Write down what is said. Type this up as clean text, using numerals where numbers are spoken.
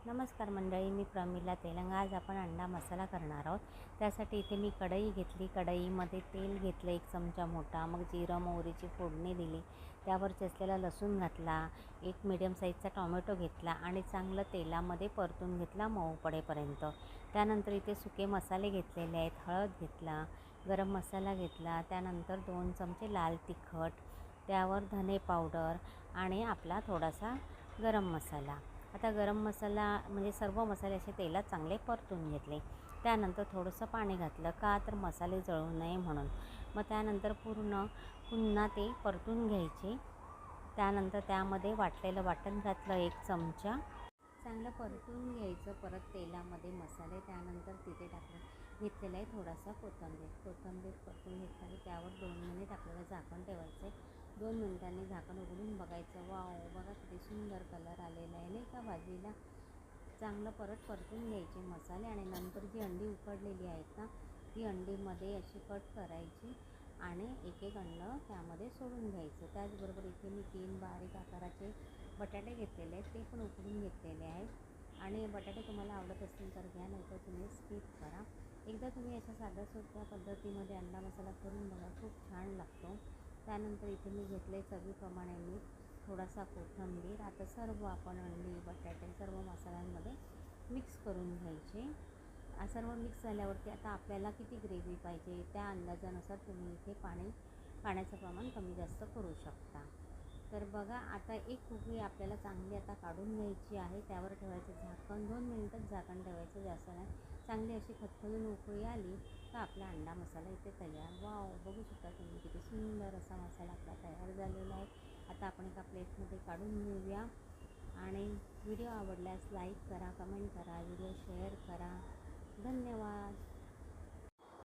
नमस्कार मंडळी, मी प्रमिला तेलंग। आज आपण अंडा मसाला करणार आहोत। त्यासाठी इथे मी कढई घेतली। कढईमध्ये तेल घेतलं 1 चमचा मोठा। मग जिरं मोहरीची फोडणी दिली। त्यावर चेचलेला लसूण घातला। एक मीडियम साईजचा टोमॅटो घेतला आणि चांगलं तेलामध्ये परतून घेतला मऊ पडेपर्यंत। त्यानंतर इथे सुके मसाले घेतलेले आहेत। हळद घेतला, गरम मसाला घेतला, त्यानंतर 2 चमचे लाल तिखट, त्यावर धने पावडर आणि आपला थोडासा गरम मसाला। आता गरम मसाला म्हणजे सर्व मसाले असे तेलात चांगले परतून घेतले। त्यानंतर थोडंसं पाणी घातलं, का तर मसाले जळू नये म्हणून। मग त्यानंतर पुन्हा ते परतून घ्यायचे। त्यानंतर त्यामध्ये वाटलेलं वाटण घातलं 1 चमचा। चांगलं परतून घ्यायचं परत तेलामध्ये मसाले। त्यानंतर तिथे घेतलेला आहे थोडासा कोथिंबीर परतून घेतली। त्यावर 2 मिनिट आपल्याला झाकण ठेवायचं आहे। 2 मिनिटांनी झाकण उघडून बघायचं। वाव, बघा किती सुंदर कलर आलेला आहे नाही का भाजीला। चांगलं परतून घ्यायचे मसाले आणि नंतर जी अंडी उकडलेली आहेत ना, ती अंडीमध्ये अशी कट करायची आणि एक अंडं त्यामध्ये सोडून घ्यायचं। त्याचबरोबर इथे मी 3 बारीक आकाराचे बटाटे घेतलेले आहेत, ते पण उकडून घेतलेले आहेत। आणि बटाटे तुम्हाला आवडत असतील तर घ्या, नाहीतर तुम्ही स्किप करा। एकदा तुम्ही अशा साध्या सोप्या पद्धतीमध्ये अंडा मसाला करून बघा, खूप छान लागतो। त्यानंतर इथे मी घेतले चवीप्रमाणे मीठ, थोडासा कोथिंबीर। आता सर्व आपण अंडी बटाटे सर्व मसाल्यांमध्ये मिक्स करून घ्यायचे। सर्व मिक्स झाल्यावरती आता आपल्याला किती ग्रेव्ही पाहिजे त्या अंदाजानुसार तुम्ही इथे पाण्याचं प्रमाण कमी जास्त करू शकता। तर बघा, आता एक उकळी आपल्याला चांगली आता काढून घ्यायची आहे। त्यावर ठेवायचं झाकण, 2 मिनिटच झाकण ठेवायचं, जास्त नाही। चांगली अशी खदखदून उकळी आली तर आपला अंडा मसाला इथे तयार। वाव, बघू शकता तुम्ही किती सुंदर असा मसाला आपला तयार झालेला आहे। आता आपण एका प्लेटमध्ये काढून घेऊया। आणि व्हिडिओ आवडल्यास लाईक करा, कमेंट करा, व्हिडिओ शेअर करा। धन्यवाद।